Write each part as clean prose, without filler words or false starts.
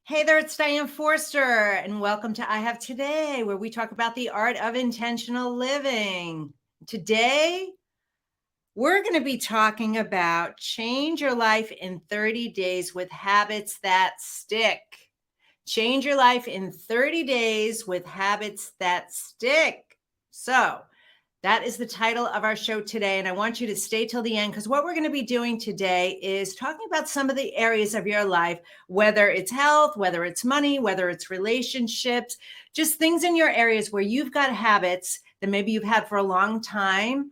Hey there, it's Diane Forster, and welcome to I Have Today, where we talk about the art of intentional living. Today, we're going to be talking about change your life in 30 days with habits that stick. Change your life in 30 days with habits that stick. So, that is the title of our show today. And I want you to stay till the end because what we're going to be doing today is talking about some of the areas of your life, whether it's health, whether it's money, whether it's relationships, just things in your areas where you've got habits that maybe you've had for a long time,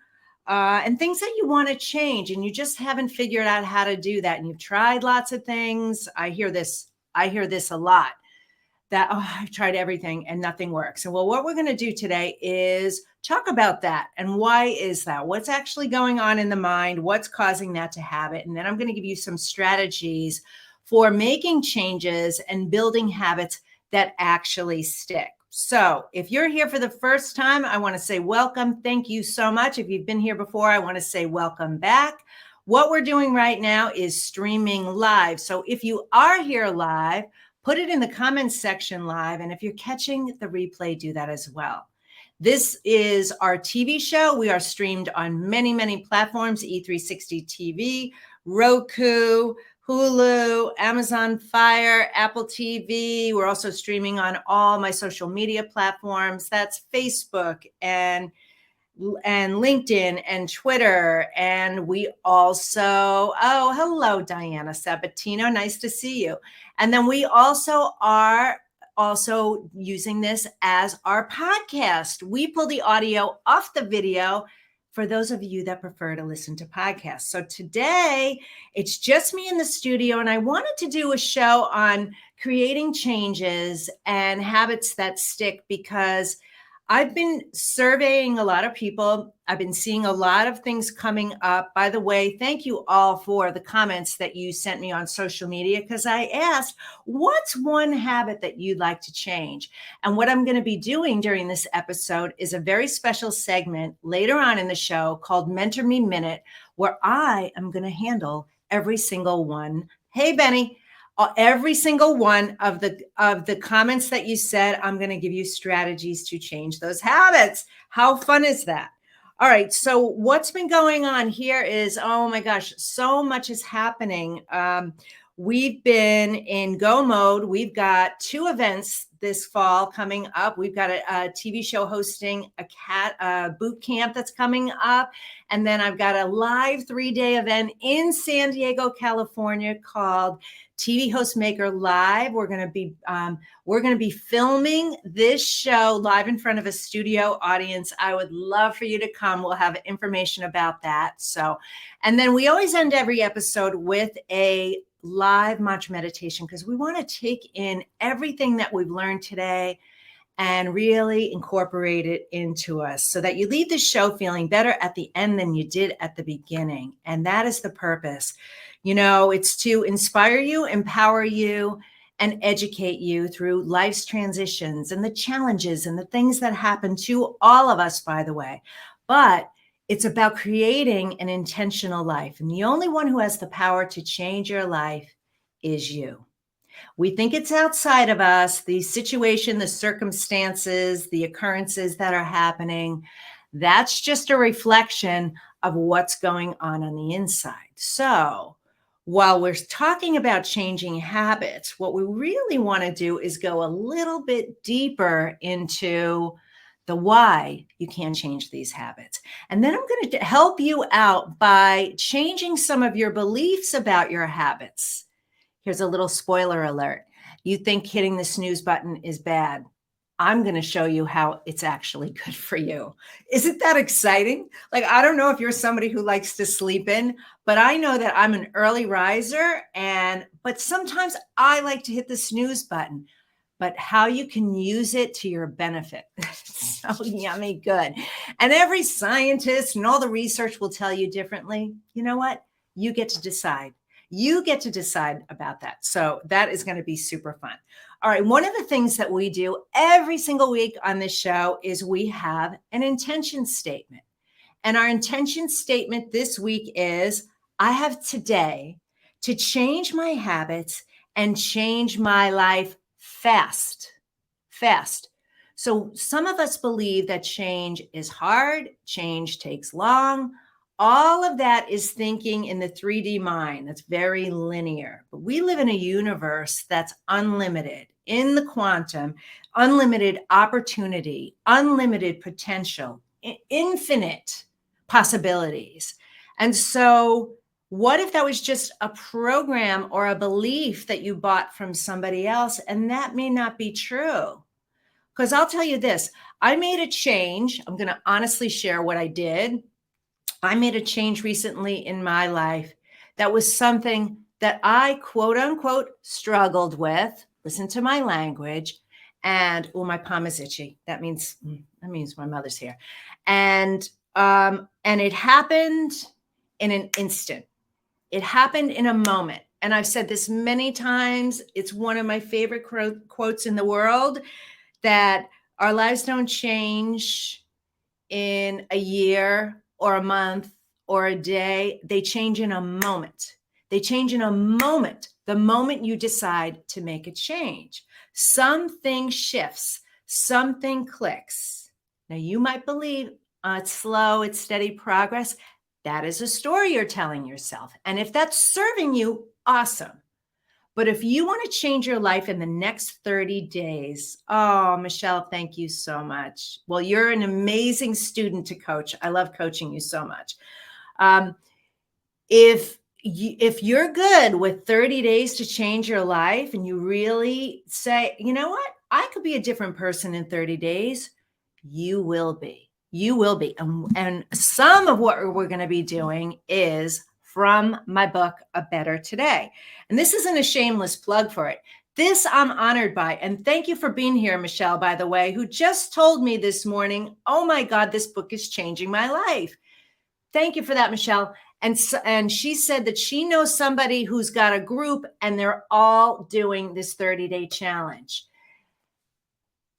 and things that you want to change and you just haven't figured out how to do that. And you've tried lots of things. I hear this a lot. I've tried everything and nothing works. And well, what we're going to do today is talk about that. And why is that? What's actually going on in the mind? What's causing that to happen? And then I'm going to give you some strategies for making changes and building habits that actually stick. So if you're here for the first time, I want to say welcome. Thank you so much. If you've been here before, I want to say welcome back. What we're doing right now is streaming live. So if you are here live, put it in the comments section live. And if you're catching the replay, do that as well. This is our TV show. We are streamed on many, many platforms, E360 TV, Roku, Hulu, Amazon Fire, Apple TV. We're also streaming on all my social media platforms. That's Facebook and LinkedIn and Twitter. And we also, hello, Diana Sabatino. Nice to see you. And then we also are using this as our podcast. We pull the audio off the video for those of you that prefer to listen to podcasts. So today it's just me in the studio, and I wanted to do a show on creating changes and habits that stick because I've been surveying a lot of people. I've been seeing a lot of things coming up. By the way, thank you all for the comments that you sent me on social media because I asked, what's one habit that you'd like to change? And what I'm going to be doing during this episode is a very special segment later on in the show called Mentor Me Minute, where I am going to handle every single one. Hey, Benny. Every single one of the comments that you said, I'm going to give you strategies to change those habits. How fun is that? All right. So what's been going on here is, oh my gosh, so much is happening. We've been in go mode. We've got 2 events this fall coming up. We've got a TV show hosting a boot camp that's coming up. And then I've got a live 3-day event in San Diego, California called TV Host Maker Live. We're going to be filming this show live in front of a studio audience. I would love for you to come. We'll have information about that. So, and then we always end every episode with a live mantra meditation because we want to take in everything that we've learned today and really incorporate it into us so that you leave the show feeling better at the end than you did at the beginning. And that is the purpose. You know, it's to inspire you, empower you, and educate you through life's transitions and the challenges and the things that happen to all of us, by the way. But it's about creating an intentional life. And the only one who has the power to change your life is you. We think it's outside of us, the situation, the circumstances, the occurrences that are happening. That's just a reflection of what's going on the inside. So while we're talking about changing habits, what we really want to do is go a little bit deeper into the why you can't change these habits. And then I'm going to help you out by changing some of your beliefs about your habits. Here's a little spoiler alert. You think hitting the snooze button is bad. I'm going to show you how it's actually good for you. Isn't that exciting? Like, I don't know if you're somebody who likes to sleep in, but I know that I'm an early riser, but sometimes I like to hit the snooze button. But how you can use it to your benefit. So yummy good. And every scientist and all the research will tell you differently. You know what? You get to decide. You get to decide about that. So that is going to be super fun. All right. One of the things that we do every single week on this show is we have an intention statement. And our intention statement this week is, I have today to change my habits and change my life fast. So some of us believe that change is hard, change takes long. All of that is thinking in the 3D mind. That's very linear. But we live in a universe that's unlimited. In the quantum, unlimited opportunity, unlimited potential, infinite possibilities. And so what if that was just a program or a belief that you bought from somebody else? And that may not be true. Because I'll tell you this, I made a change. I'm going to honestly share what I did. I made a change recently in my life that was something that I quote unquote struggled with. Listen to my language. And oh, my palm is itchy. That means my mother's here. And it happened in an instant. It happened in a moment. And I've said this many times. It's one of my favorite quotes in the world, that our lives don't change in a year or a month or a day. They change in a moment. They change in a moment, the moment you decide to make a change. Something shifts, something clicks. Now, you might believe it's slow, it's steady progress. That is a story you're telling yourself. And if that's serving you, awesome. But if you want to change your life in the next 30 days, oh, Michelle, thank you so much. Well, you're an amazing student to coach. I love coaching you so much. If you're good with 30 days to change your life, and you really say, you know what, I could be a different person in 30 days, you will be. You will be. And some of what we're going to be doing is from my book, A Better Today. And this isn't a shameless plug for it. This I'm honored by. And thank you for being here, Michelle, by the way, who just told me this morning, oh my God, this book is changing my life. Thank you for that, Michelle. And she said that she knows somebody who's got a group and they're all doing this 30-day challenge.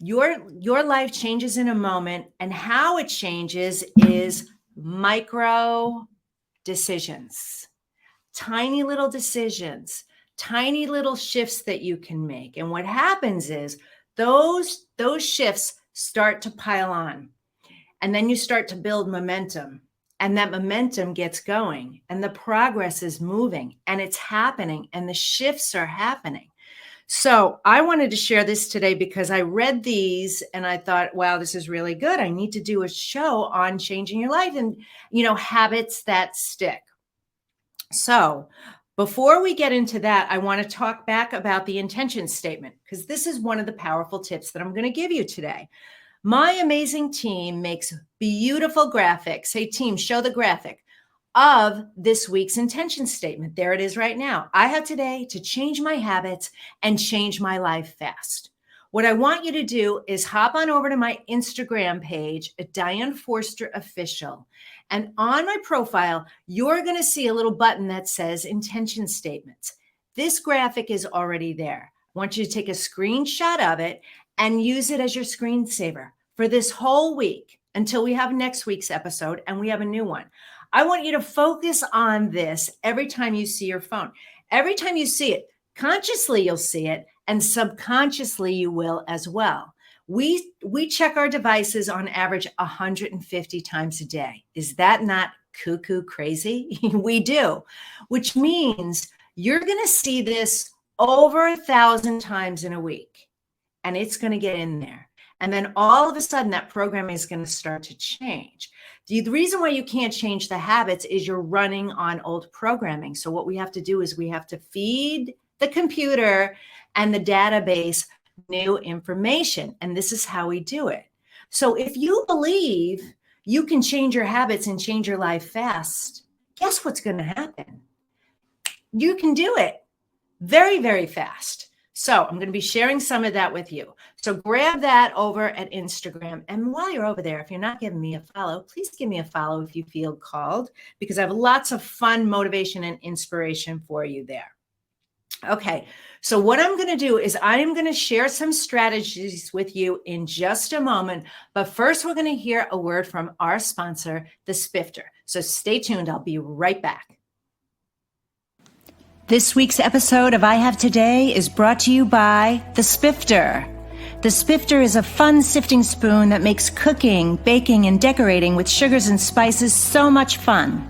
Your life changes in a moment, and how it changes is micro decisions, tiny little decisions, tiny little shifts that you can make. And what happens is those shifts start to pile on, and then you start to build momentum, and that momentum gets going, and the progress is moving, and it's happening, and the shifts are happening. So I wanted to share this today because I read these and I thought, wow, this is really good. I need to do a show on changing your life and, habits that stick. So before we get into that, I want to talk back about the intention statement, because this is one of the powerful tips that I'm going to give you today. My amazing team makes beautiful graphics. Hey, team, show the graphic of this week's intention statement. There it is right now. I have today to change my habits and change my life fast. What I want you to do is hop on over to my Instagram page at Diane Forster Official. And on my profile, you're going to see a little button that says intention statements. This graphic is already there. I want you to take a screenshot of it and use it as your screensaver for this whole week until we have next week's episode and we have a new one. I want you to focus on this every time you see your phone. Every time you see it, consciously you'll see it, and subconsciously you will as well. We check our devices on average 150 times a day. Is that not cuckoo crazy? We do, which means you're going to see this over 1,000 times in a week, and it's going to get in there. And then all of a sudden that programming is going to start to change. The reason why you can't change the habits is you're running on old programming. So what we have to do is we have to feed the computer and the database new information. And this is how we do it. So if you believe you can change your habits and change your life fast, guess what's going to happen? You can do it very, very fast. So I'm going to be sharing some of that with you. So grab that over at Instagram. And while you're over there, if you're not giving me a follow, please give me a follow if you feel called, because I have lots of fun motivation and inspiration for you there. Okay, so what I'm going to do is I am going to share some strategies with you in just a moment. But first, we're going to hear a word from our sponsor, the Spifter. So stay tuned. I'll be right back. This week's episode of I Have Today is brought to you by the Spifter. The Spifter is a fun sifting spoon that makes cooking, baking, and decorating with sugars and spices so much fun.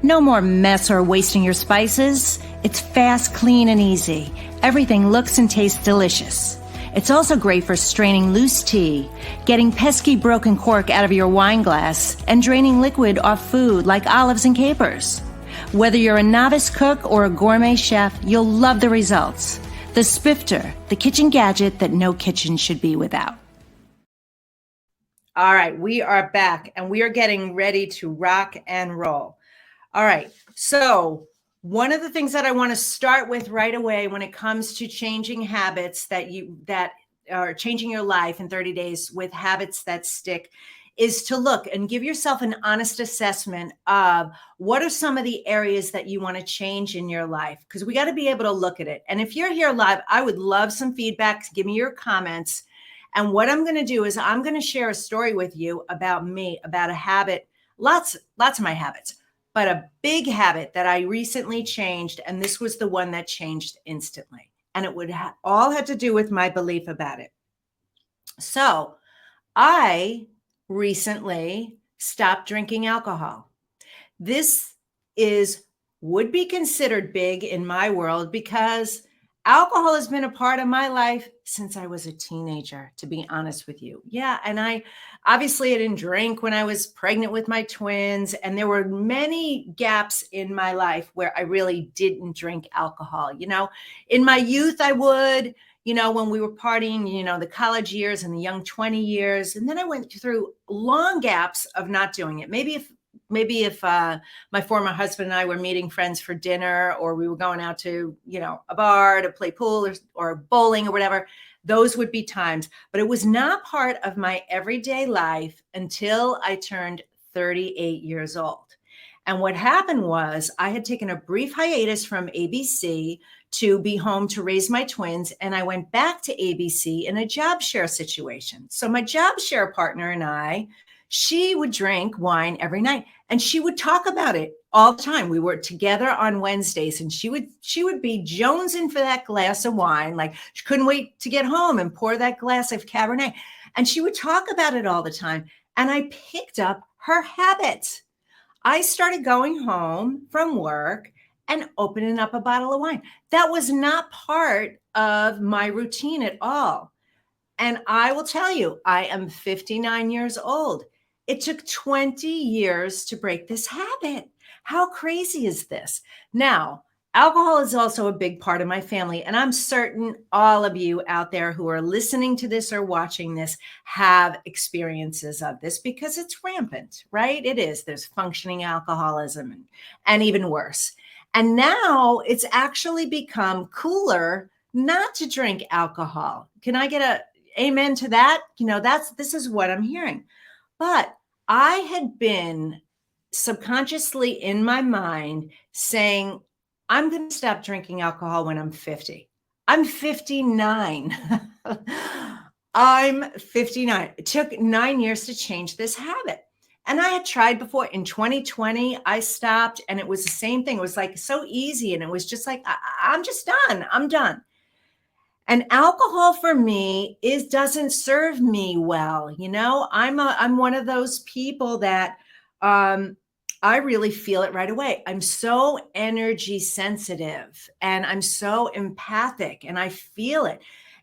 No more mess or wasting your spices. It's fast, clean, and easy. Everything looks and tastes delicious. It's also great for straining loose tea, getting pesky broken cork out of your wine glass, and draining liquid off food like olives and capers. Whether you're a novice cook or a gourmet chef, you'll love the results. The Spifter, the kitchen gadget that no kitchen should be without. All right, we are back and we are getting ready to rock and roll. All right, so one of the things that I want to start with right away when it comes to changing habits that are changing your life in 30 days with habits that stick is to look and give yourself an honest assessment of what are some of the areas that you want to change in your life, because we got to be able to look at it. And if you're here live, I would love some feedback. Give me your comments. And what I'm going to do is I'm going to share a story with you about me, about a habit, lots of my habits, but a big habit that I recently changed. And this was the one that changed instantly. And it would all had to do with my belief about it. So I recently stopped drinking alcohol. This would be considered big in my world because alcohol has been a part of my life since I was a teenager, to be honest with you. Yeah. And I didn't drink when I was pregnant with my twins. And there were many gaps in my life where I really didn't drink alcohol. You know, in my youth, I would, when we were partying, the college years and the young 20 years. And then I went through long gaps of not doing it. Maybe if my former husband and I were meeting friends for dinner, or we were going out to, a bar to play pool or bowling or whatever, those would be times. But it was not part of my everyday life until I turned 38 years old. And what happened was I had taken a brief hiatus from ABC to be home to raise my twins. And I went back to ABC in a job share situation. So my job share partner and she would drink wine every night and she would talk about it all the time. We were together on Wednesdays and she would be jonesing for that glass of wine. Like she couldn't wait to get home and pour that glass of Cabernet. And she would talk about it all the time. And I picked up her habits. I started going home from work and opening up a bottle of wine. That was not part of my routine at all. And I will tell you, I am 59 years old. It took 20 years to break this habit. How crazy is this? Now, alcohol is also a big part of my family. And I'm certain all of you out there who are listening to this or watching this have experiences of this because it's rampant, right? It is. There's functioning alcoholism and even worse. And now it's actually become cooler not to drink alcohol. Can I get a amen to that? This is what I'm hearing. But I had been subconsciously in my mind saying, I'm going to stop drinking alcohol when I'm 50. I'm 59. I'm 59. It took 9 years to change this habit. And I had tried before. In 2020, I stopped and it was the same thing. It was like so easy. And it was just like, I'm just done. I'm done. And alcohol for me doesn't serve me well. I'm one of those people that I really feel it right away. I'm so energy sensitive and I'm so empathic and I feel it.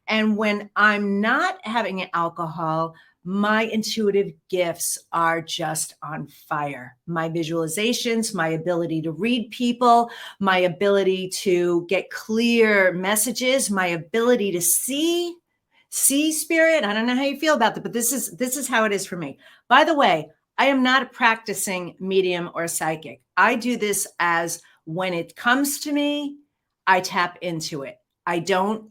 And when I'm not having alcohol, my intuitive gifts are just on fire. My visualizations, my ability to read people, my ability to get clear messages, my ability to see spirit. I don't know how you feel about that, but this is how it is for me. By the way, I am not a practicing medium or psychic. I do this as when it comes to me, I tap into it. I don't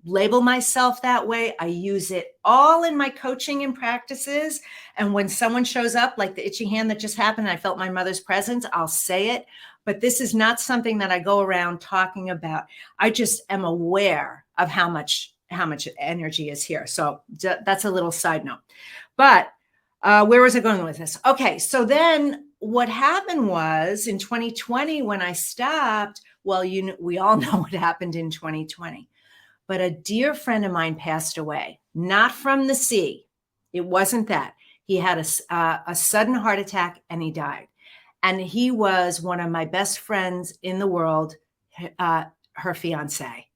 label myself that way. I use it all in my coaching and practices. And when someone shows up, like the itchy hand that just happened, I felt my mother's presence, I'll say it. But this is not something that I go around talking about. I just am aware of how much energy is here. So that's a little side note. But where was I going with this? Okay, so then what happened was in 2020 when I stopped, Well, we all know what happened in 2020. But a dear friend of mine passed away, not from the sea. It wasn't that. He had a sudden heart attack and he died. And he was one of my best friends in the world, her fiance.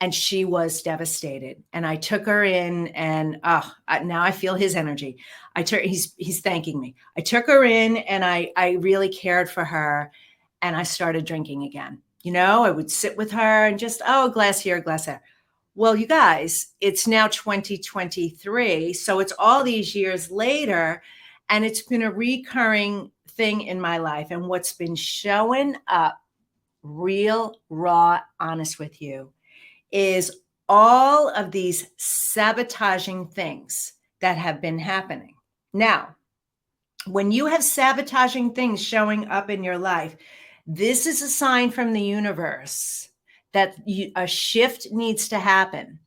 And she was devastated. And I took her in, and now I feel his energy. He's thanking me. I took her in, and I really cared for her, and I started drinking again. I would sit with her and just, a glass here, a glass there. Well, you guys, it's now 2023. So it's all these years later, and it's been a recurring thing in my life. And what's been showing up, real, raw, honest with you, is all of these sabotaging things that have been happening. Now, when you have sabotaging things showing up in your life, this is a sign from the universe that a shift needs to happen.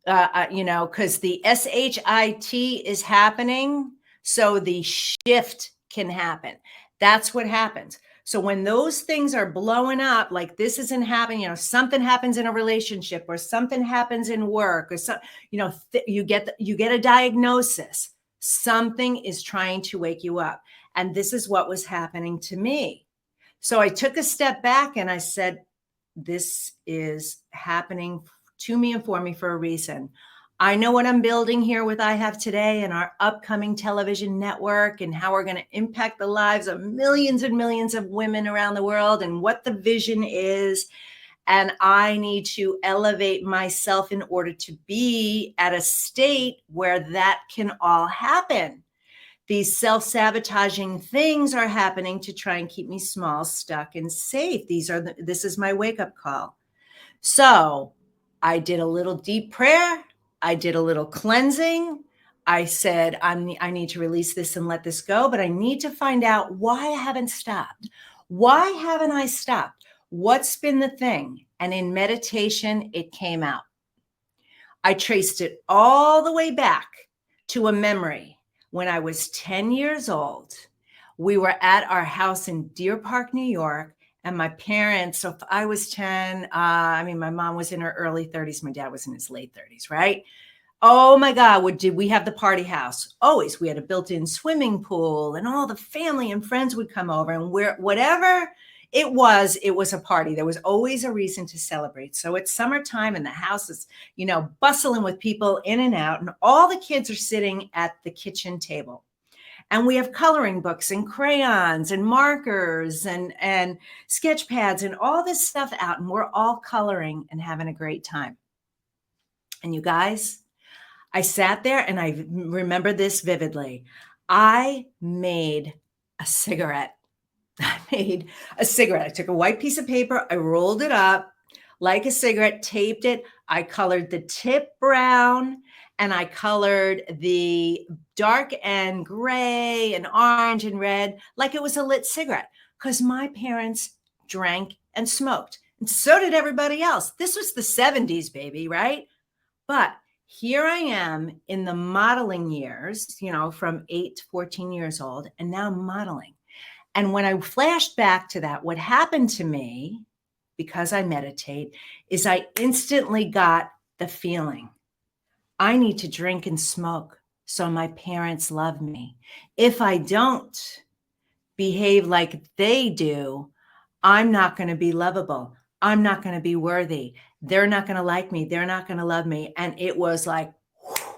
Because the SHIT is happening, so the shift can happen. That's what happens. So when those things are blowing up, like this isn't happening, something happens in a relationship, or something happens in work, or you get a diagnosis. Something is trying to wake you up, and this is what was happening to me. So I took a step back and I said, this is happening to me and for me for a reason. I know what I'm building here with I Have Today and our upcoming television network, and how we're going to impact the lives of millions and millions of women around the world, and what the vision is. And I need to elevate myself in order to be at a state where that can all happen. These self-sabotaging things are happening to try and keep me small, stuck, and safe. This is my wake-up call. So I did a little deep prayer. I did a little cleansing. I said, I need to release this and let this go, but I need to find out why I haven't stopped. Why haven't I stopped? What's been the thing? And in meditation, it came out. I traced it all the way back to a memory. When I was 10 years old, we were at our house in Deer Park, New York. And my parents, so if I was 10, my mom was in her early 30s. My dad was in his late 30s, right? Oh my God, did we have the party house? Always. We had a built-in swimming pool, and all the family and friends would come over, and whatever it was a party. There was always a reason to celebrate. So it's summertime and the house is, bustling with people in and out, and all the kids are sitting at the kitchen table. And we have coloring books and crayons and markers and sketch pads and all this stuff out. And we're all coloring and having a great time. And you guys, I sat there and I remember this vividly. I made a cigarette. I took a white piece of paper. I rolled it up like a cigarette, taped it. I colored the tip brown, and I colored the dark and gray and orange and red like it was a lit cigarette, because my parents drank and smoked, and so did everybody else. This was the 70s, baby, right? But here I am in the modeling years, from 8 to 14 years old, and now I'm modeling. And when I flashed back to that, what happened to me, because I meditate, is I instantly got the feeling, I need to drink and smoke so my parents love me. If I don't behave like they do, I'm not going to be lovable. I'm not going to be worthy. They're not going to like me. They're not going to love me. And it was like, whew.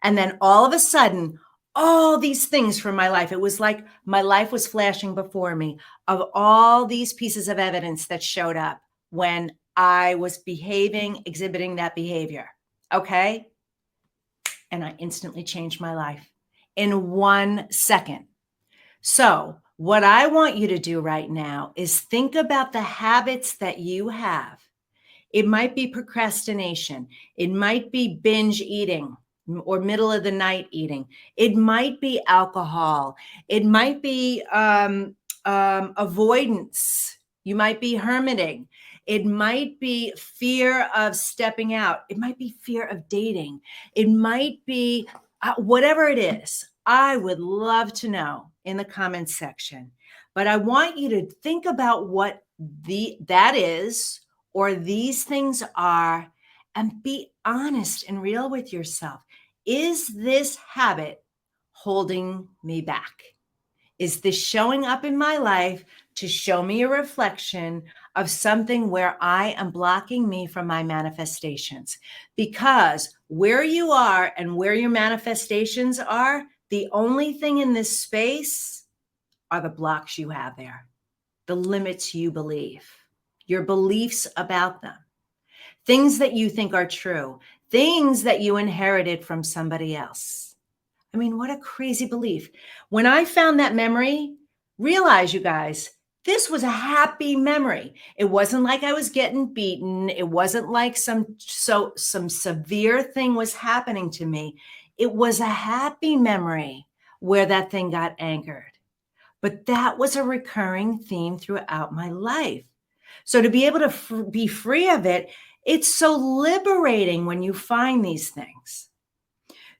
And then all of a sudden, all these things from my life, it was like my life was flashing before me of all these pieces of evidence that showed up when I was exhibiting that behavior. Okay. And I instantly changed my life in 1 second. So what I want you to do right now is think about the habits that you have. It might be procrastination. It might be binge eating or middle of the night eating. It might be alcohol. It might be avoidance. You might be hermiting. It might be fear of stepping out. It might be fear of dating. It might be whatever it is. I would love to know in the comments section. But I want you to think about what that is, or these things are, and be honest and real with yourself. Is this habit holding me back? Is this showing up in my life to show me a reflection of something where I am blocking me from my manifestations? Because where you are and where your manifestations are, the only thing in this space are the blocks you have there, the limits you believe, your beliefs about them, things that you think are true, things that you inherited from somebody else. I mean, what a crazy belief. When I found that memory, realize, you guys, this was a happy memory. It wasn't like I was getting beaten. It wasn't like some severe thing was happening to me. It was a happy memory where that thing got anchored. But that was a recurring theme throughout my life. So to be able to be free of it, it's so liberating when you find these things.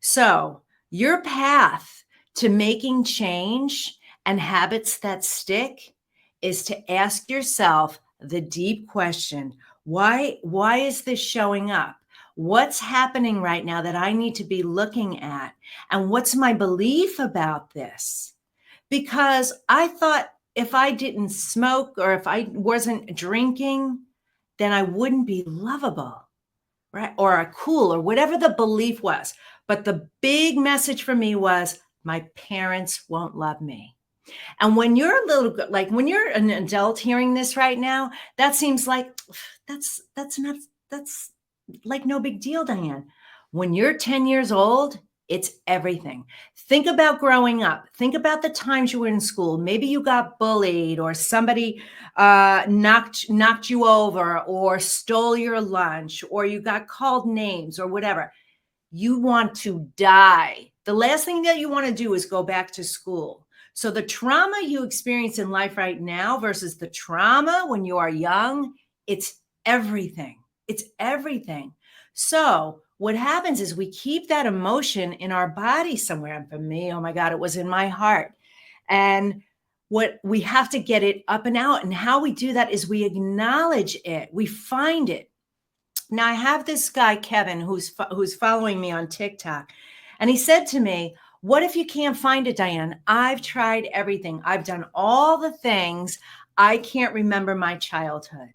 So your path to making change and habits that stick is to ask yourself the deep question, why is this showing up? What's happening right now that I need to be looking at? And what's my belief about this? Because I thought if I didn't smoke or if I wasn't drinking, then I wouldn't be lovable, right? Or cool, or whatever the belief was. But the big message for me was, my parents won't love me. And when you're a little, like when you're an adult hearing this right now, that seems like that's like no big deal, Diane. When you're 10 years old, it's everything. Think about growing up. Think about the times you were in school. Maybe you got bullied, or somebody knocked you over, or stole your lunch, or you got called names, or whatever. You want to die. The last thing that you want to do is go back to school. So the trauma you experience in life right now versus the trauma when you are young, it's everything. It's everything. So what happens is we keep that emotion in our body somewhere. And for me, oh my God, it was in my heart. And what we have to get it up and out. And how we do that is we acknowledge it. We find it. Now, I have this guy, Kevin, who's following me on TikTok. And he said to me, what if you can't find it, Diane? I've tried everything. I've done all the things. I can't remember my childhood.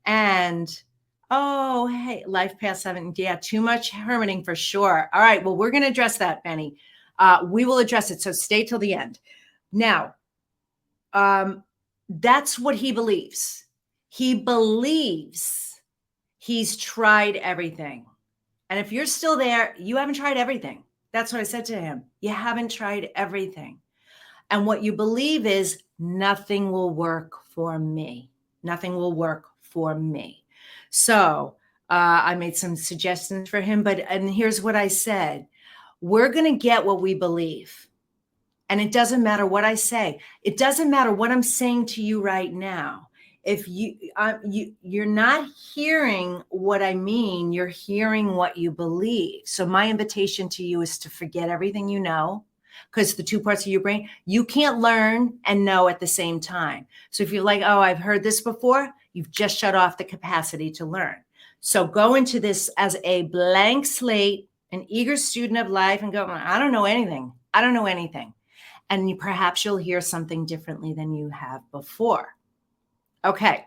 And, oh, hey, life past 7. Yeah, too much hermiting for sure. All right, well, we're going to address that, Benny. We will address it. So stay till the end. Now, that's what he believes. He believes he's tried everything. And if you're still there, you haven't tried everything. That's what I said to him. You haven't tried everything. And what you believe is, nothing will work for me. Nothing will work for me. So I made some suggestions for him, and here's what I said. We're going to get what we believe. And it doesn't matter what I say. It doesn't matter what I'm saying to you right now. If you're not hearing what I mean, you're hearing what you believe. So my invitation to you is to forget everything you know, because the two parts of your brain, you can't learn and know at the same time. So if you're like, oh, I've heard this before, you've just shut off the capacity to learn. So go into this as a blank slate, an eager student of life, and go, I don't know anything. I don't know anything. And perhaps you'll hear something differently than you have before. Okay,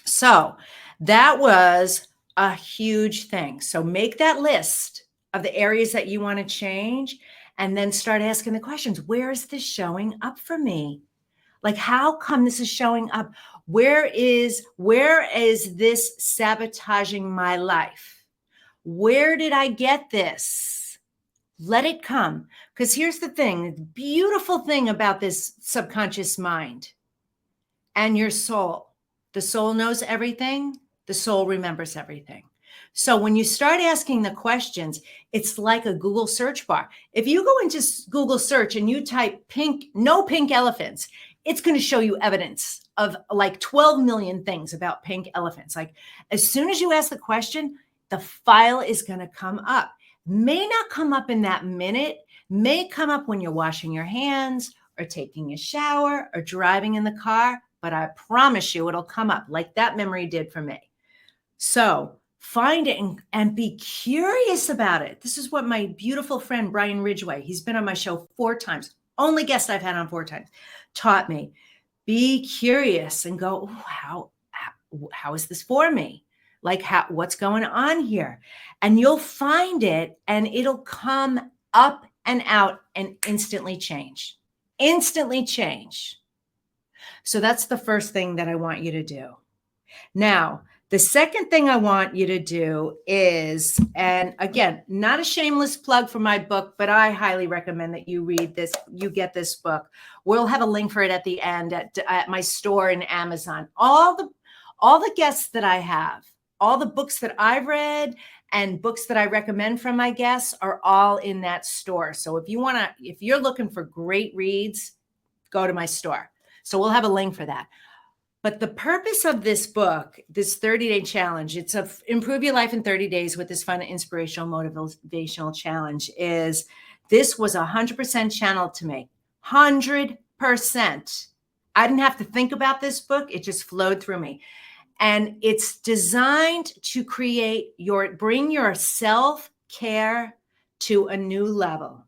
so that was a huge thing. So make that list of the areas that you want to change, and then start asking the questions. Where is this showing up for me? Like, how come this is showing up? Where is this sabotaging my life? Where did I get this? Let it come. Because here's the thing, the beautiful thing about this subconscious mind and your soul. The soul knows everything. The soul remembers everything. So when you start asking the questions, it's like a Google search bar. If you go into Google search and you type no pink elephants, it's going to show you evidence of like 12 million things about pink elephants. Like, as soon as you ask the question, the file is going to come up. May not come up in that minute, may come up when you're washing your hands, or taking a shower or driving in the car, but I promise you it'll come up like that memory did for me. So find it and be curious about it. This is what my beautiful friend, Brian Ridgway, he's been on my show 4 times, only guest I've had on 4 times, taught me. Be curious and go, how is this for me? Like, what's going on here? And you'll find it and it'll come up and out and instantly change. Instantly change. So that's the first thing that I want you to do. Now, the second thing I want you to do is, and again, not a shameless plug for my book, but I highly recommend that you read this, you get this book. We'll have a link for it at the end at my store in Amazon. All the guests that I have, all the books that I've read and books that I recommend from my guests are all in that store. So if you're looking for great reads, go to my store. So we'll have a link for that. But the purpose of this book, this 30-day challenge, it's improve your life in 30 days with this fun, inspirational, motivational challenge, is this was 100% channeled to me. 100%. I didn't have to think about this book. It just flowed through me. And it's designed to bring your self-care to a new level.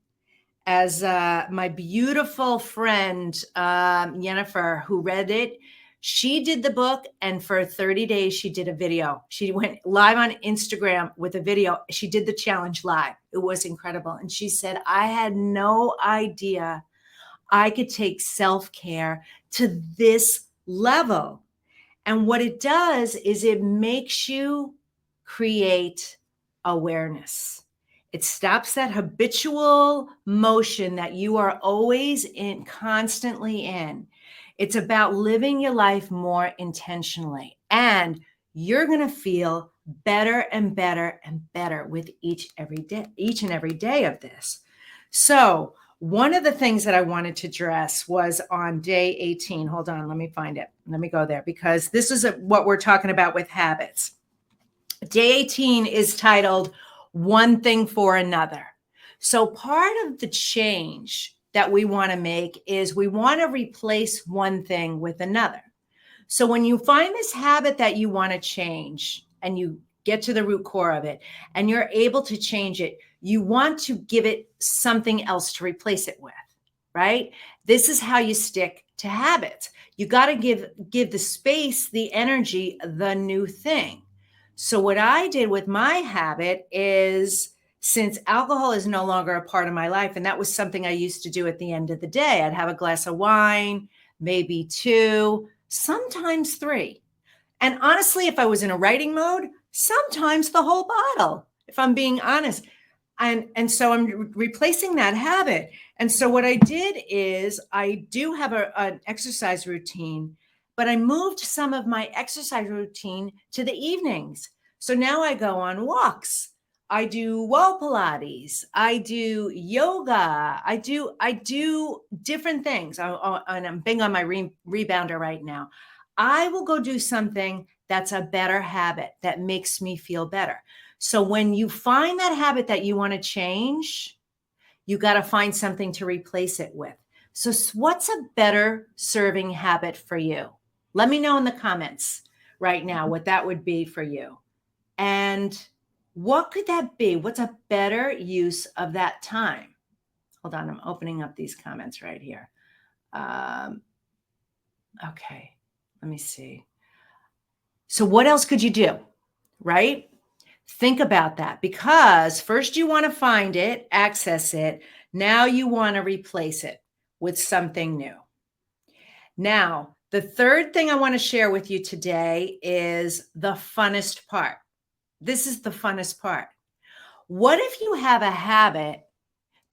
As my beautiful friend, Jennifer, who read it, she did the book, and for 30 days, she did a video. She went live on Instagram with a video. She did the challenge live. It was incredible. And she said, I had no idea I could take self-care to this level. And what it does is it makes you create awareness. It stops that habitual motion that you are always in, constantly in. It's about living your life more intentionally. And you're going to feel better and better and better with each and every day of this. So one of the things that I wanted to address was on day 18. Hold on, let me find it. Let me go there, because this is what we're talking about with habits. Day 18 is titled One Thing for Another. So part of the change that we want to make is we want to replace one thing with another. So when you find this habit that you want to change and you get to the root core of it and you're able to change it, you want to give it something else to replace it with, right? This is how you stick to habits. You got to give the space, the energy, the new thing. So what I did with my habit is, since alcohol is no longer a part of my life, and that was something I used to do at the end of the day, I'd have a glass of wine, maybe 2, sometimes 3. And honestly, if I was in a writing mode, sometimes the whole bottle, if I'm being honest. And so I'm replacing that habit. And so what I did is I do have an exercise routine, but I moved some of my exercise routine to the evenings. So now I go on walks. I do wall Pilates. I do yoga. I do different things. And I'm big on my rebounder right now. I will go do something that's a better habit that makes me feel better. So when you find that habit that you want to change, you got to find something to replace it with. So what's a better serving habit for you? Let me know in the comments right now what that would be for you. And what could that be? What's a better use of that time? Hold on, I'm opening up these comments right here. Okay, let me see. So what else could you do, right? Think about that, because first you want to find it, access it. Now you want to replace it with something new. Now, the third thing I want to share with you today is the funnest part. This is the funnest part. What if you have a habit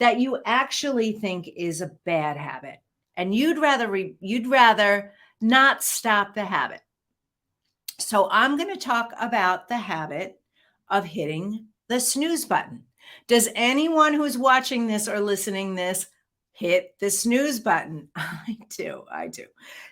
that you actually think is a bad habit and you'd rather not stop the habit? So I'm going to talk about the habit of hitting the snooze button. Does anyone who's watching this or listening this hit the snooze button? I do.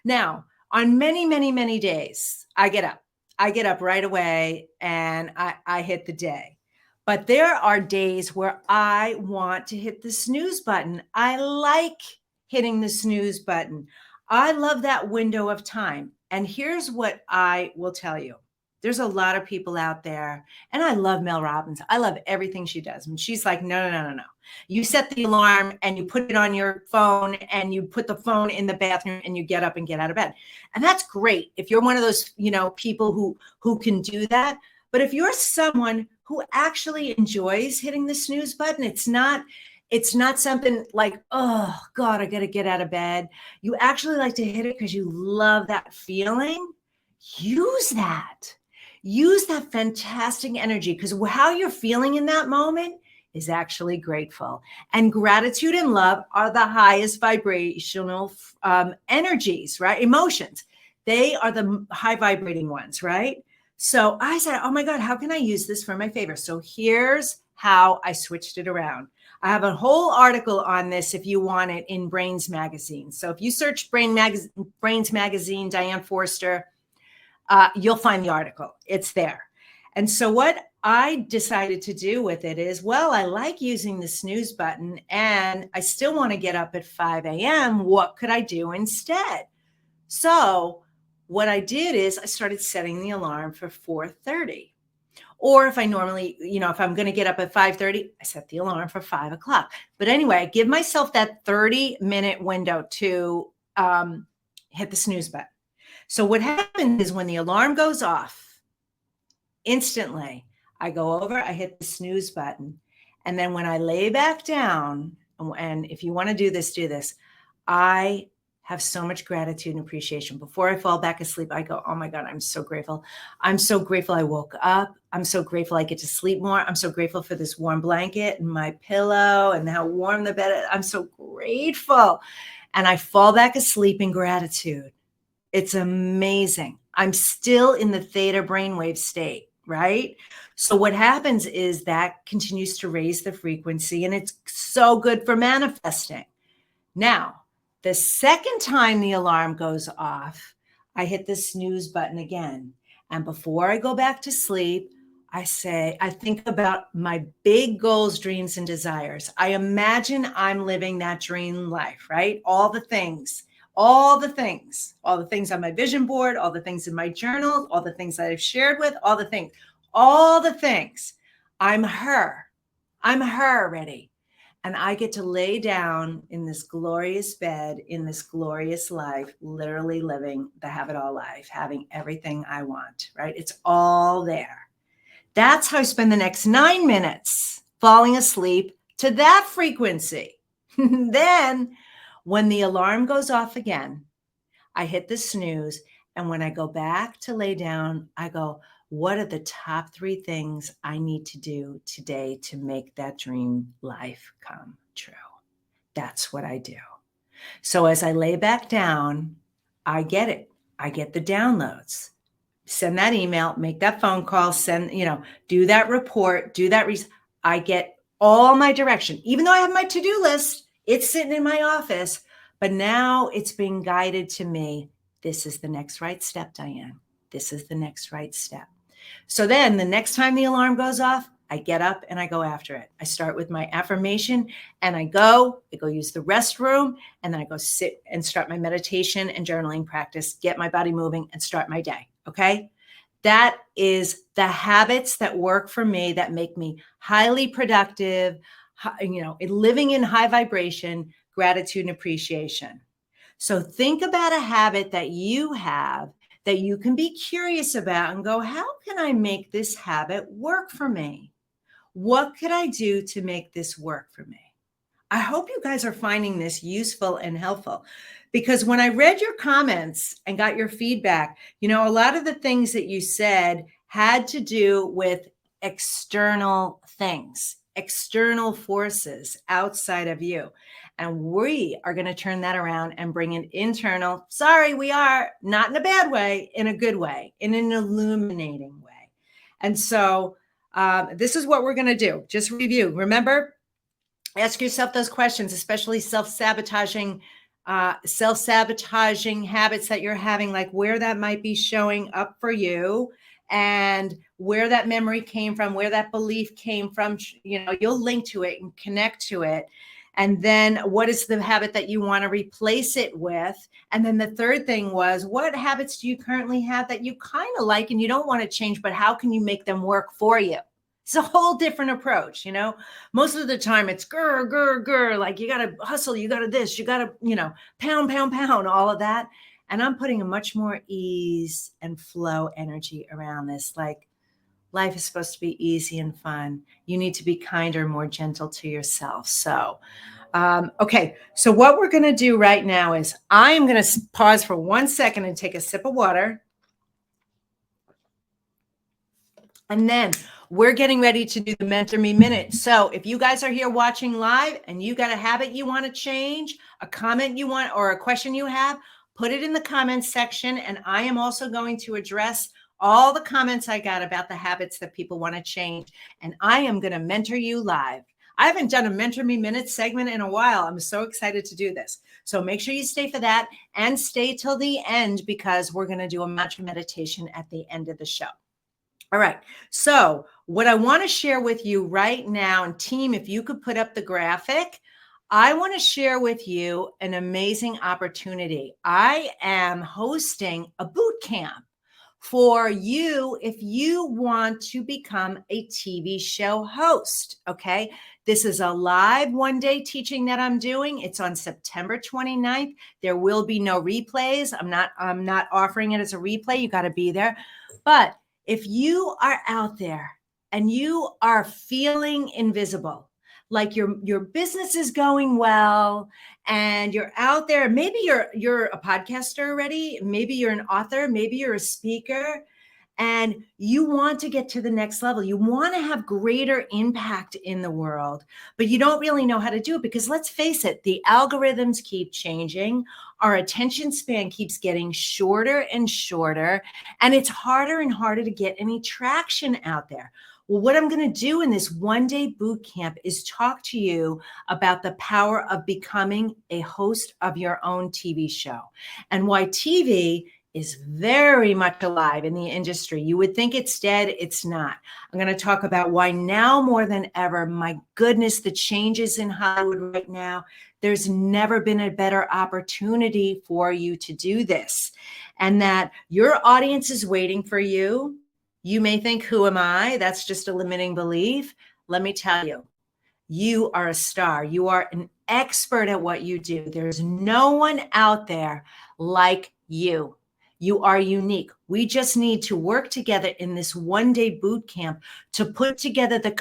Now, on many, many, many days, I get up right away and I hit the day. But there are days where I want to hit the snooze button. I like hitting the snooze button. I love that window of time. And here's what I will tell you. There's a lot of people out there, and I love Mel Robbins. I love everything she does. And she's like, no, no, no, no, no. You set the alarm and you put it on your phone and you put the phone in the bathroom and you get up and get out of bed. And that's great. If you're one of those, people who can do that. But if you're someone who actually enjoys hitting the snooze button, it's not something like, oh God, I got to get out of bed. You actually like to hit it because you love that feeling. Use that. Use that fantastic energy, because how you're feeling in that moment is actually grateful. And gratitude and love are the highest vibrational energies, right? Emotions. They are the high vibrating ones, right? So I said, oh my God, how can I use this for my favor? So here's how I switched it around. I have a whole article on this if you want it in Brains Magazine. So if you search Brains Magazine, Diane Forster, you'll find the article. It's there. And so what I decided to do with it is, well, I like using the snooze button and I still want to get up at 5 a.m. What could I do instead? So what I did is I started setting the alarm for 4:30. Or if I normally, if I'm going to get up at 5:30, I set the alarm for 5 o'clock. But anyway, I give myself that 30-minute window to hit the snooze button. So what happens is when the alarm goes off, instantly, I go over, I hit the snooze button. And then when I lay back down, and if you want to do this, I have so much gratitude and appreciation. Before I fall back asleep, I go, oh my God, I'm so grateful. I'm so grateful I woke up. I'm so grateful I get to sleep more. I'm so grateful for this warm blanket and my pillow and how warm the bed is. I'm so grateful. And I fall back asleep in gratitude. It's amazing. I'm still in the theta brainwave state, right? So what happens is that continues to raise the frequency, and it's so good for manifesting. Now, the second time the alarm goes off, I hit the snooze button again. And before I go back to sleep, I think about my big goals, dreams, and desires. I imagine I'm living that dream life, right? All the things on my vision board, all the things in my journal, all the things that I've shared with, all the things. I'm her already. And I get to lay down in this glorious bed, in this glorious life, literally living the have it all life, having everything I want, right? It's all there. That's how I spend the next 9 minutes falling asleep to that frequency. Then when the alarm goes off again, I hit the snooze. And when I go back to lay down, I go, what are the top 3 things I need to do today to make that dream life come true? That's what I do. So as I lay back down, I get it. I get the downloads. Send that email, make that phone call, do that report, I get all my direction. Even though I have my to-do list, it's sitting in my office, but now it's being guided to me. This is the next right step, Diane. This is the next right step. So then the next time the alarm goes off, I get up and I go after it. I start with my affirmation and I go use the restroom, and then I go sit and start my meditation and journaling practice, get my body moving and start my day. Okay. That is the habits that work for me, that make me highly productive, living in high vibration, gratitude and appreciation. So think about a habit that you have that you can be curious about and go, how can I make this habit work for me? What could I do to make this work for me? I hope you guys are finding this useful and helpful, because when I read your comments and got your feedback, a lot of the things that you said had to do with external things, external forces outside of you. And we are going to turn that around and bring an internal, we are not in a bad way, in a good way, in an illuminating way. And so this is what we're going to do. Just review. Remember, ask yourself those questions, especially self-sabotaging habits that you're having, like where that might be showing up for you and where that memory came from, where that belief came from. You'll link to it and connect to it. And then what is the habit that you want to replace it with? And then the third thing was, what habits do you currently have that you kind of like and you don't want to change, but how can you make them work for you? It's a whole different approach, you know. Most of the time it's grr, grr, grr, like you got to hustle, you got to this, you got to, you know, pound, pound, pound, all of that. And I'm putting a much more ease and flow energy around this. Like, life is supposed to be easy and fun. You need to be kinder, more gentle to yourself. So, okay. So what we're going to do right now is I am going to pause for 1 second and take a sip of water. And then we're getting ready to do the Mentor Me Minute. So if you guys are here watching live and you got a habit you want to change, a comment you want, or a question you have, put it in the comments section. And I am also going to address all the comments I got about the habits that people want to change. And I am going to mentor you live. I haven't done a Mentor Me Minute segment in a while. I'm so excited to do this. So make sure you stay for that and stay till the end, because we're going to do a mantra meditation at the end of the show. All right. So what I want to share with you right now, and team, if you could put up the graphic, I want to share with you an amazing opportunity. I am hosting a boot camp for you if you want to become a TV show host. Okay. This is a live one-day teaching that I'm doing. It's on September 29th. There will be no replays. I'm not offering it as a replay. You got to be there. But if you are out there and you are feeling invisible, like your business is going well and you're out there, maybe you're a podcaster already, maybe you're an author, maybe you're a speaker, and you want to get to the next level. You want to have greater impact in the world, but you don't really know how to do it because, let's face it, the algorithms keep changing. Our attention span keeps getting shorter and shorter, and it's harder and harder to get any traction out there. Well, what I'm going to do in this one-day boot camp is talk to you about the power of becoming a host of your own TV show and why TV is very much alive in the industry. You would think it's dead. It's not. I'm going to talk about why now more than ever, my goodness, the changes in Hollywood right now, there's never been a better opportunity for you to do this, and that your audience is waiting for you. You may think, who am I? That's just a limiting belief. Let me tell you, you are a star. You are an expert at what you do. There's no one out there like you. You are unique. We just need to work together in this one-day boot camp to put together the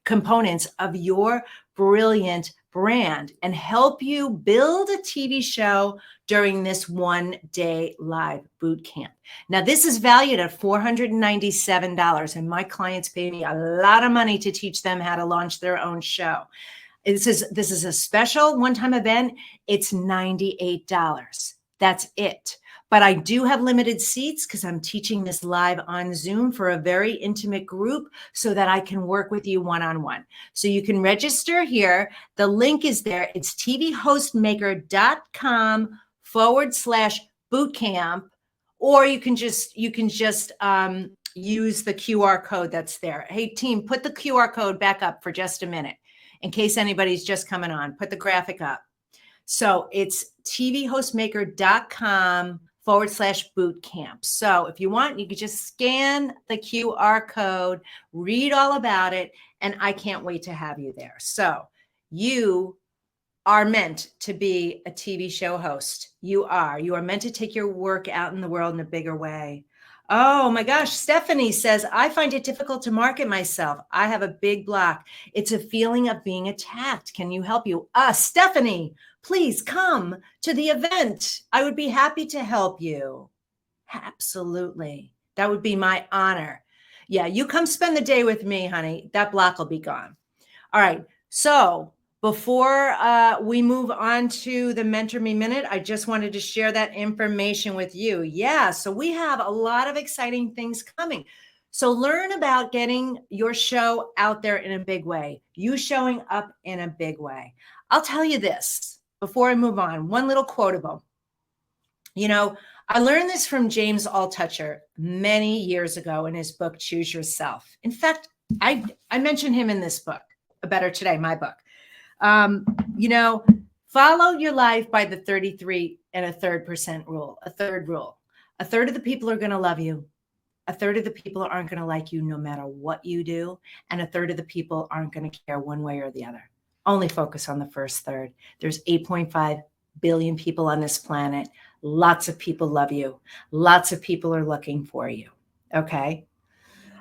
components of your brilliant brand and help you build a TV show during this one-day live boot camp. Now, this is valued at $497, and my clients pay me a lot of money to teach them how to launch their own show. This is a special one-time event. It's $98. That's it. But I do have limited seats because I'm teaching this live on Zoom for a very intimate group so that I can work with you one-on-one. So you can register here. The link is there. It's tvhostmaker.com/bootcamp, or you can just use the QR code that's there. Hey, team, put the QR code back up for just a minute in case anybody's just coming on. Put the graphic up. So it's tvhostmaker.com/bootcamp. So if you want, you could just scan the QR code, read all about it, and I can't wait to have you there. So you are meant to be a TV show host. You are meant to take your work out in the world in a bigger way. Oh my gosh. Stephanie says, I find it difficult to market myself. I have a big block. It's a feeling of being attacked. Can you help you? Stephanie, please come to the event. I would be happy to help you. Absolutely. That would be my honor. Yeah, you come spend the day with me, honey. That block will be gone. All right. So before we move on to the Mentor Me Minute, I just wanted to share that information with you. Yeah, so we have a lot of exciting things coming. So learn about getting your show out there in a big way, you showing up in a big way. I'll tell you this before I move on, one little quotable. You know, I learned this from James Altucher many years ago in his book, Choose Yourself. In fact, I mentioned him in this book, A Better Today, my book. You know, follow your life by the 33 and a third percent rule, a third rule. A third of the people are going to love you. A third of the people aren't going to like you no matter what you do. And a third of the people aren't going to care one way or the other. Only focus on the first third. There's 8.5 billion people on this planet. Lots of people love you. Lots of people are looking for you. Okay.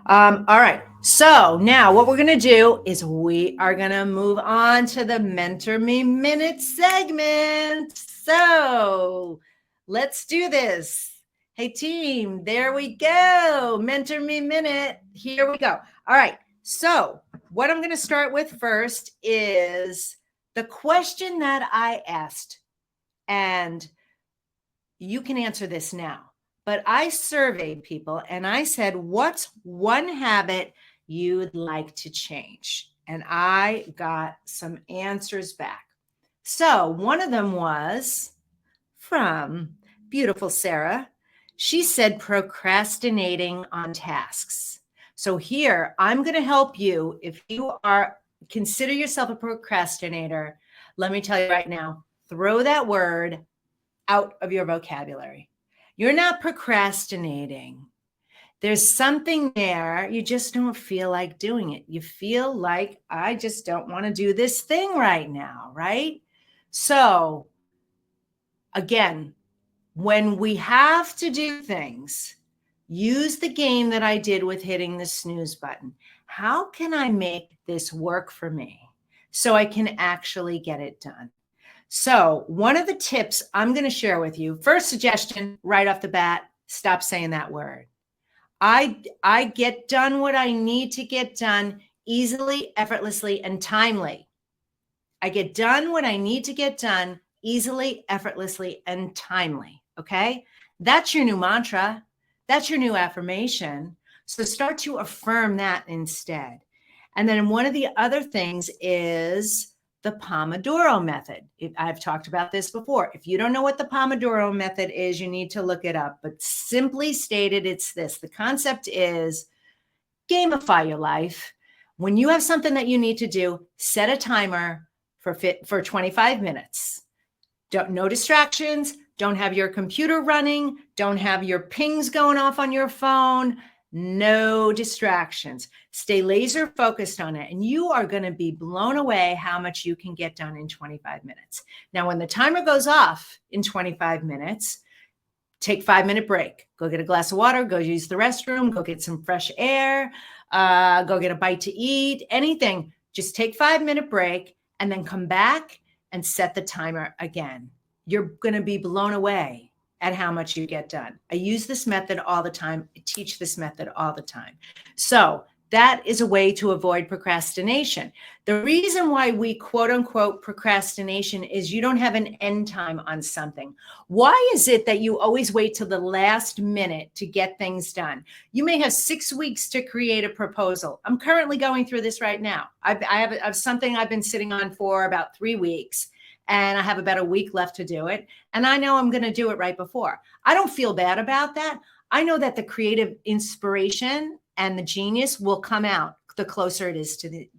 All right. So now what we're going to do is we are going to move on to the Mentor Me Minute segment. So let's do this. Hey, team, there we go. Mentor Me Minute. Here we go. All right. So what I'm going to start with first is the question that I asked. And you can answer this now. But I surveyed people and I said, what's one habit you'd like to change? And I got some answers back. So one of them was from beautiful Sarah. She said procrastinating on tasks. So here, I'm going to help you. If you consider yourself a procrastinator, let me tell you right now, throw that word out of your vocabulary. You're not procrastinating. There's something there. You just don't feel like doing it. You feel like, I just don't want to do this thing right now, right? So again, when we have to do things, use the game that I did with hitting the snooze button. How can I make this work for me so I can actually get it done? So one of the tips I'm going to share with you, first suggestion right off the bat, stop saying that word. I get done what I need to get done easily, effortlessly, and timely. I get done what I need to get done easily, effortlessly, and timely. Okay. That's your new mantra. That's your new affirmation. So start to affirm that instead. And then one of the other things is the Pomodoro method. I've talked about this before. If you don't know what the Pomodoro method is, you need to look it up. But simply stated, it's this. The concept is gamify your life. When you have something that you need to do, set a timer for 25 minutes. No distractions. Don't have your computer running. Don't have your pings going off on your phone. No distractions. Stay laser focused on it. And you are going to be blown away how much you can get done in 25 minutes. Now, when the timer goes off in 25 minutes, take 5-minute break. Go get a glass of water. Go use the restroom. Go get some fresh air. Go get a bite to eat. Anything. Just take 5-minute break and then come back and set the timer again. You're going to be blown away at how much you get done. I use this method all the time. I teach this method all the time. So that is a way to avoid procrastination. The reason why we quote unquote procrastination is you don't have an end time on something. Why is it that you always wait till the last minute to get things done? You may have 6 weeks to create a proposal. I'm currently going through this right now. I have something I've been sitting on for about 3 weeks. And I have about a week left to do it. And I know I'm going to do it right before. I don't feel bad about that. I know that the creative inspiration and the genius will come out the closer it is to the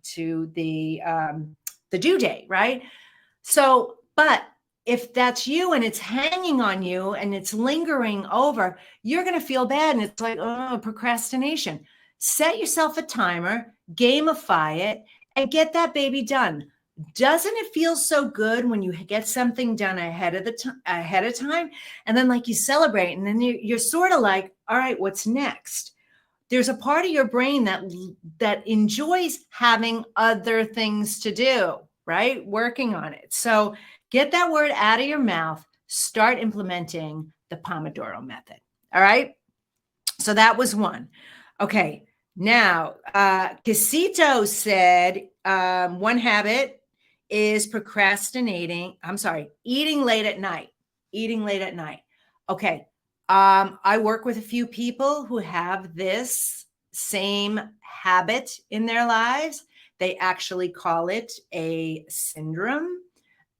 due date, right? So, but if that's you and it's hanging on you and it's lingering over, you're going to feel bad. And it's like, oh, procrastination. Set yourself a timer, gamify it, and get that baby done. Doesn't it feel so good when you get something done ahead of time? And then like you celebrate and then you're sort of like, all right, what's next? There's a part of your brain that enjoys having other things to do, right? Working on it. So get that word out of your mouth, start implementing the Pomodoro method. All right. So that was one. Okay. Now, Casito said one habit is eating late at night. Okay. I work with a few people who have this same habit in their lives. They actually call it a syndrome,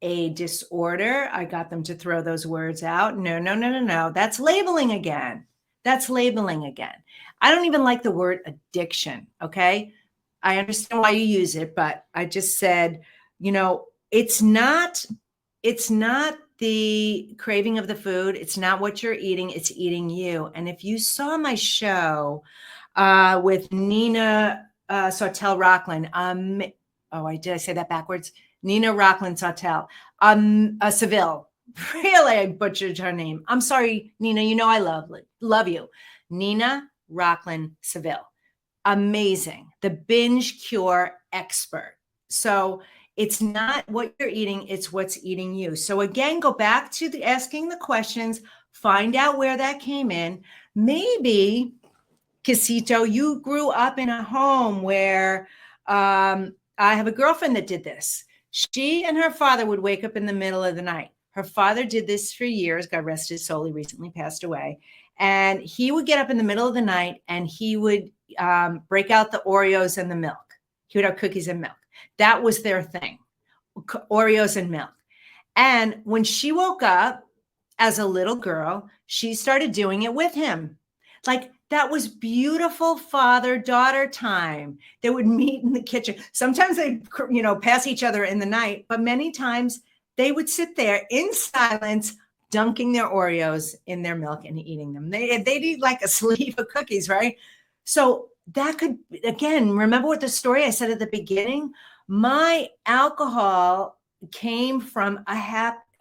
a disorder. I got them to throw those words out. No. That's labeling again. I don't even like the word addiction. Okay. I understand why you use it, but I just said, it's not the craving of the food. It's not what you're eating. It's eating you. And if you saw my show with Nina Sautel Rockland, did I say that backwards? Nina Rockland Sautel, Seville. Really, I butchered her name. I'm sorry, Nina. I love you. Nina Rockland Seville. Amazing. The binge cure expert. So it's not what you're eating, it's what's eating you. So again, go back to asking the questions, find out where that came in. Maybe, Casito, you grew up in a home where I have a girlfriend that did this. She and her father would wake up in the middle of the night. Her father did this for years. God rest his soul. He recently passed away. And he would get up in the middle of the night and he would break out the Oreos and the milk. He would have cookies and milk. That was their thing, Oreos and milk. And when she woke up as a little girl, she started doing it with him. Like, that was beautiful father-daughter time. They would meet in the kitchen. Sometimes they'd, pass each other in the night, but many times they would sit there in silence, dunking their Oreos in their milk and eating them. They'd eat like a sleeve of cookies, right? So that could, again, remember what the story I said at the beginning? My alcohol came from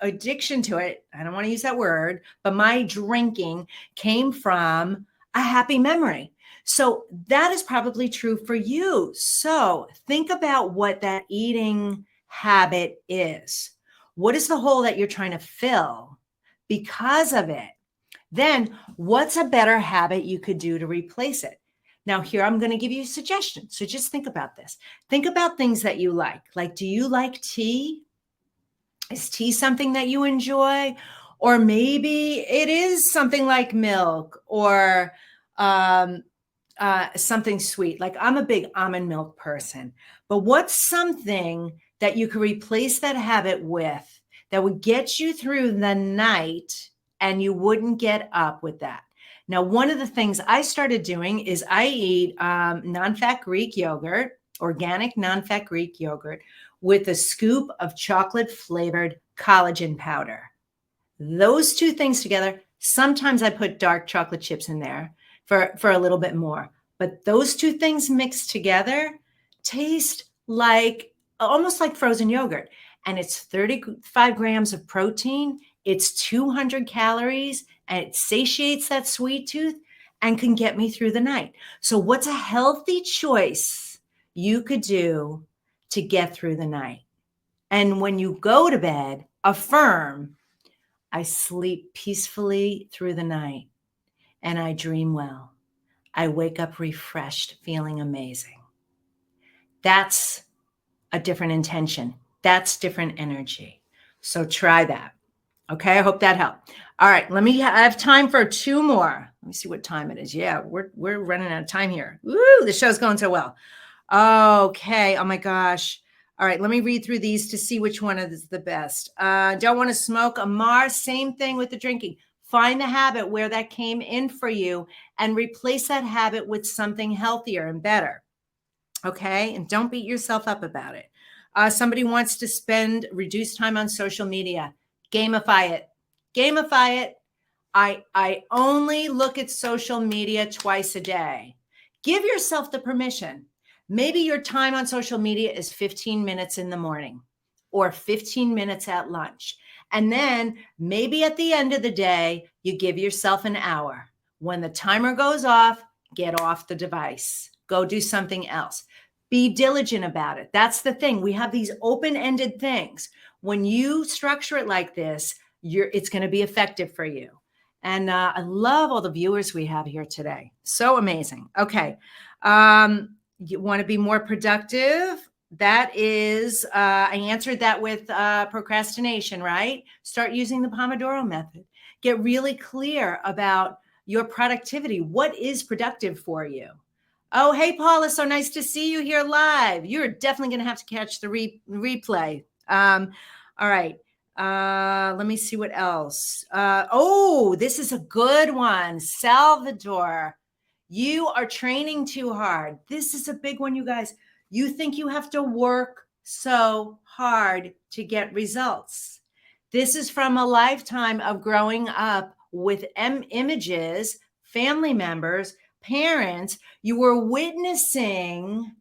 addiction to it. I don't want to use that word, but my drinking came from a happy memory. So that is probably true for you. So think about what that eating habit is. What is the hole that you're trying to fill because of it? Then what's a better habit you could do to replace it? Now, here I'm going to give you suggestions. So just think about this. Think about things that you like. Like, do you like tea? Is tea something that you enjoy? Or maybe it is something like milk or something sweet. Like, I'm a big almond milk person. But what's something that you could replace that habit with that would get you through the night and you wouldn't get up with that? Now, one of the things I started doing is I eat non-fat Greek yogurt, organic non-fat Greek yogurt with a scoop of chocolate-flavored collagen powder. Those two things together, sometimes I put dark chocolate chips in there for a little bit more. But those two things mixed together taste like almost like frozen yogurt. And it's 35 grams of protein. It's 200 calories, and it satiates that sweet tooth and can get me through the night. So what's a healthy choice you could do to get through the night? And when you go to bed, affirm, I sleep peacefully through the night and I dream well. I wake up refreshed, feeling amazing. That's a different intention. That's different energy. So try that. Okay, I hope that helped. All right, I have time for two more. Let me see what time it is. Yeah, we're running out of time here. Woo, the show's going so well. Okay, oh my gosh. All right, let me read through these to see which one is the best. Don't want to smoke. Amar, same thing with the drinking. Find the habit where that came in for you and replace that habit with something healthier and better. Okay, and don't beat yourself up about it. Somebody wants to spend reduced time on social media. Gamify it. Gamify it. I only look at social media twice a day. Give yourself the permission. Maybe your time on social media is 15 minutes in the morning or 15 minutes at lunch. And then maybe at the end of the day, you give yourself an hour. When the timer goes off, get off the device. Go do something else. Be diligent about it. That's the thing. We have these open-ended things. When you structure it like this, it's going to be effective for you. And I love all the viewers we have here today. So amazing. Okay. You want to be more productive? That is, I answered that with procrastination, right? Start using the Pomodoro method. Get really clear about your productivity. What is productive for you? Oh, hey, Paula, so nice to see you here live. You're definitely going to have to catch the replay. All right. Let me see what else. This is a good one. Salvador, you are training too hard. This is a big one, you guys. You think you have to work so hard to get results. This is from a lifetime of growing up with images, family members, parents. You were witnessing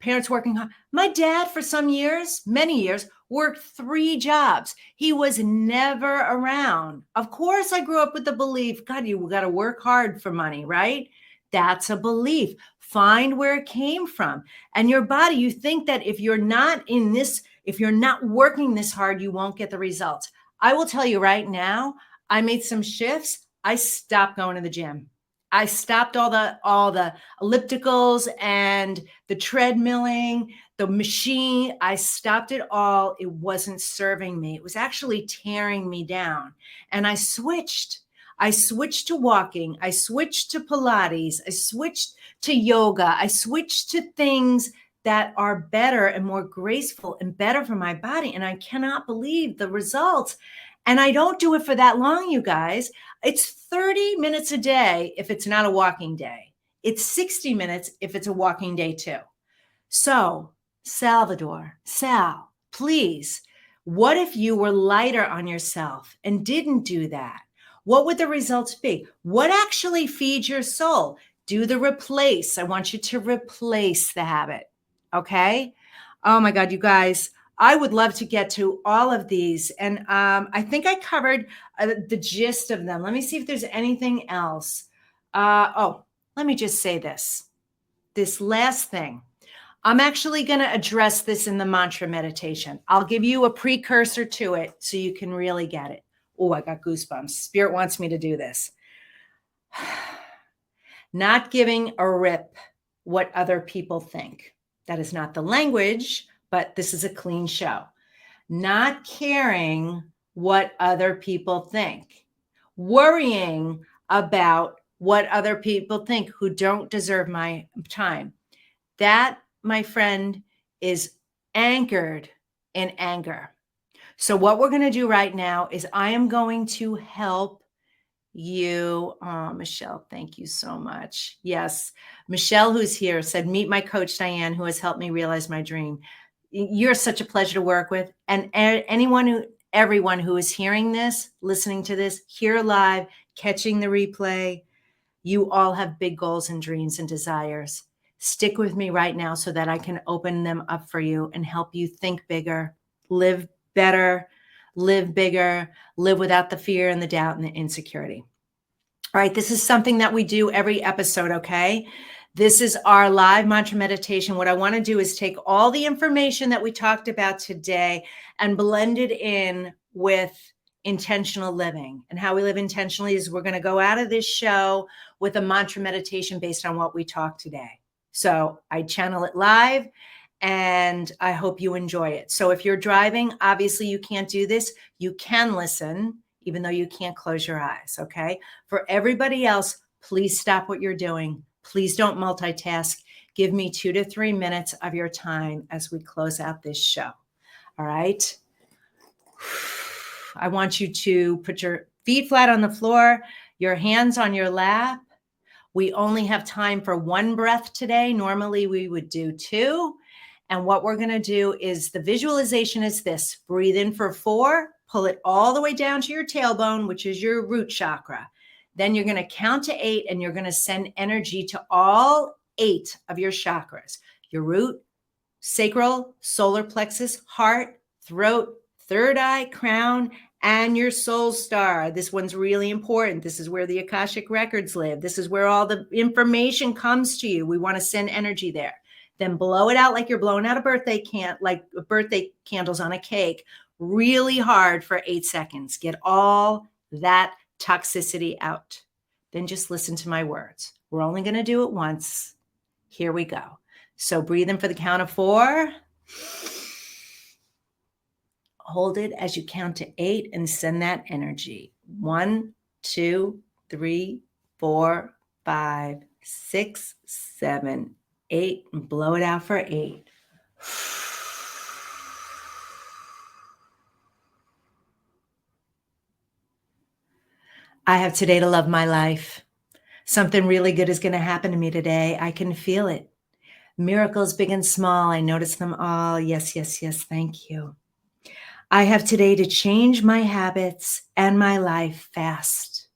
parents working hard. My dad, for some years, many years, worked 3 jobs. He was never around. Of course, I grew up with the belief, God, you got to work hard for money, right? That's a belief. Find where it came from. And your body, you think that if you're not in this, if you're not working this hard, you won't get the results. I will tell you right now, I made some shifts. I stopped going to the gym. I stopped all the ellipticals and the treadmilling, the machine. I stopped it all. It wasn't serving me. It was actually tearing me down. And I switched. I switched to walking. I switched to Pilates. I switched to yoga. I switched to things that are better and more graceful and better for my body. And I cannot believe the results. And I don't do it for that long, you guys. It's 30 minutes a day if it's not a walking day. It's 60 minutes if it's a walking day too. So, Salvador, Sal, please, what if you were lighter on yourself and didn't do that? What would the results be? What actually feeds your soul? Do the replace. I want you to replace the habit. Okay? Oh my God, you guys, I would love to get to all of these. And I think I covered the gist of them. Let me see if there's anything else. Let me just say this last thing. I'm actually going to address this in the mantra meditation. I'll give you a precursor to it so you can really get it. Oh, I got goosebumps. Spirit wants me to do this. Not giving a rip what other people think. That is not the language, but this is a clean show. Not caring what other people think. Worrying about what other people think who don't deserve my time. That, my friend, is anchored in anger. So what we're going to do right now is I am going to help you. Oh, Michelle, thank you so much. Yes. Michelle, who's here, said, meet my coach, Diane, who has helped me realize my dream. You're such a pleasure to work with. And everyone who is hearing this, listening to this, here live, catching the replay, you all have big goals and dreams and desires. Stick with me right now so that I can open them up for you and help you think bigger, live better, live bigger, live without the fear and the doubt and the insecurity. All right, this is something that we do every episode, okay? This is our live mantra meditation. What I want to do is take all the information that we talked about today and blend it in with intentional living. And how we live intentionally is we're going to go out of this show with a mantra meditation based on what we talked today. So I channel it live and I hope you enjoy it. So if you're driving, obviously you can't do this. You can listen, even though you can't close your eyes, okay? For everybody else, please stop what you're doing. Please don't multitask. Give me 2 to 3 minutes of your time as we close out this show, all right? I want you to put your feet flat on the floor, your hands on your lap. We only have time for 1 breath today. Normally we would do 2. And what we're going to do is the visualization is this. Breathe in for 4, pull it all the way down to your tailbone, which is your root chakra. Then you're going to count to 8 and you're going to send energy to all 8 of your chakras. Your root, sacral, solar plexus, heart, throat, third eye, crown, and your soul star. This one's really important. This is where the Akashic records live. This is where all the information comes to you. We want to send energy there. Then blow it out like you're blowing out a birthday candles on a cake, really hard for 8 seconds. Get all that toxicity out. Then just listen to my words. We're only going to do it once. Here we go. So breathe in for the count of 4. Hold it as you count to 8 and send that energy. 1, 2, 3, 4, 5, 6, 7, 8. And blow it out for 8. I have today to love my life. Something really good is going to happen to me today. I can feel it. Miracles big and small, I notice them all. Yes, yes, yes, thank you. I have today to change my habits and my life fast.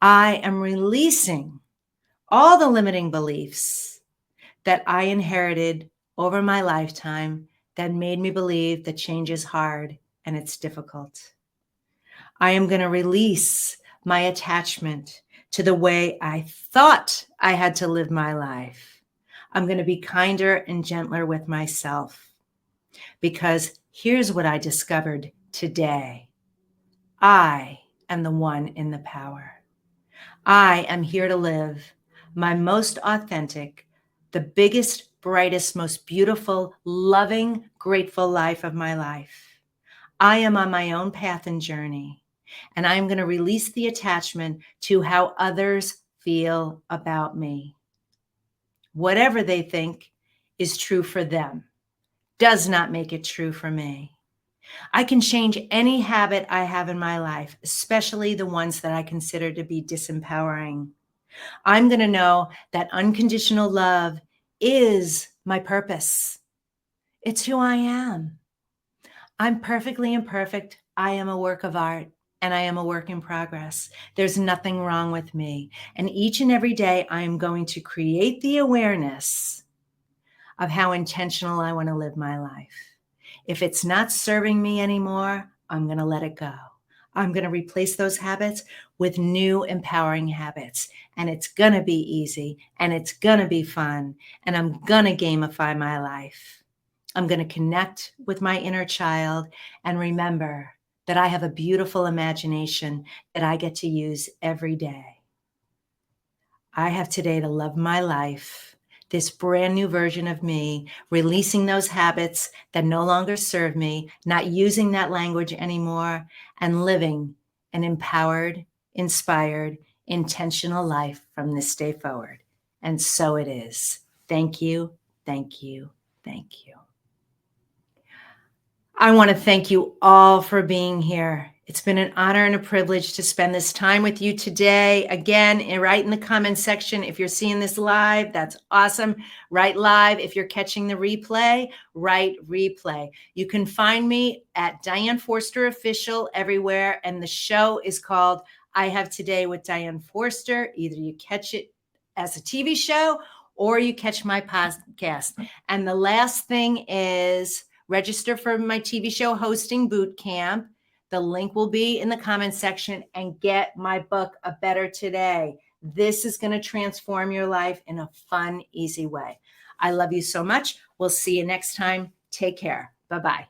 I am releasing all the limiting beliefs that I inherited over my lifetime that made me believe that change is hard and it's difficult. I am going to release my attachment to the way I thought I had to live my life. I'm going to be kinder and gentler with myself because here's what I discovered today. I am the one in the power. I am here to live my most authentic, the biggest, brightest, most beautiful, loving, grateful life of my life. I am on my own path and journey, and I'm going to release the attachment to how others feel about me. Whatever they think is true for them does not make it true for me. I can change any habit I have in my life, especially the ones that I consider to be disempowering. I'm going to know that unconditional love is my purpose. It's who I am. I'm perfectly imperfect. I am a work of art and I am a work in progress. There's nothing wrong with me. And each and every day, I am going to create the awareness of how intentional I want to live my life. If it's not serving me anymore, I'm going to let it go. I'm going to replace those habits with new empowering habits. And it's going to be easy and it's going to be fun. And I'm going to gamify my life. I'm going to connect with my inner child and remember that I have a beautiful imagination that I get to use every day. I have today to love my life, this brand new version of me, releasing those habits that no longer serve me, not using that language anymore, and living an empowered, inspired, intentional life from this day forward. And so it is. Thank you, thank you, thank you. I want to thank you all for being here. It's been an honor and a privilege to spend this time with you today. Again, write in the comment section if you're seeing this live. That's awesome. Write live. If you're catching the replay, write replay. You can find me at Diane Forster Official everywhere. And the show is called I Have Today with Diane Forster. Either you catch it as a TV show or you catch my podcast. And the last thing is, register for my TV show hosting boot camp. The link will be in the comment section, and get my book, A Better Today. This is going to transform your life in a fun, easy way. I love you so much. We'll see you next time. Take care. Bye-bye.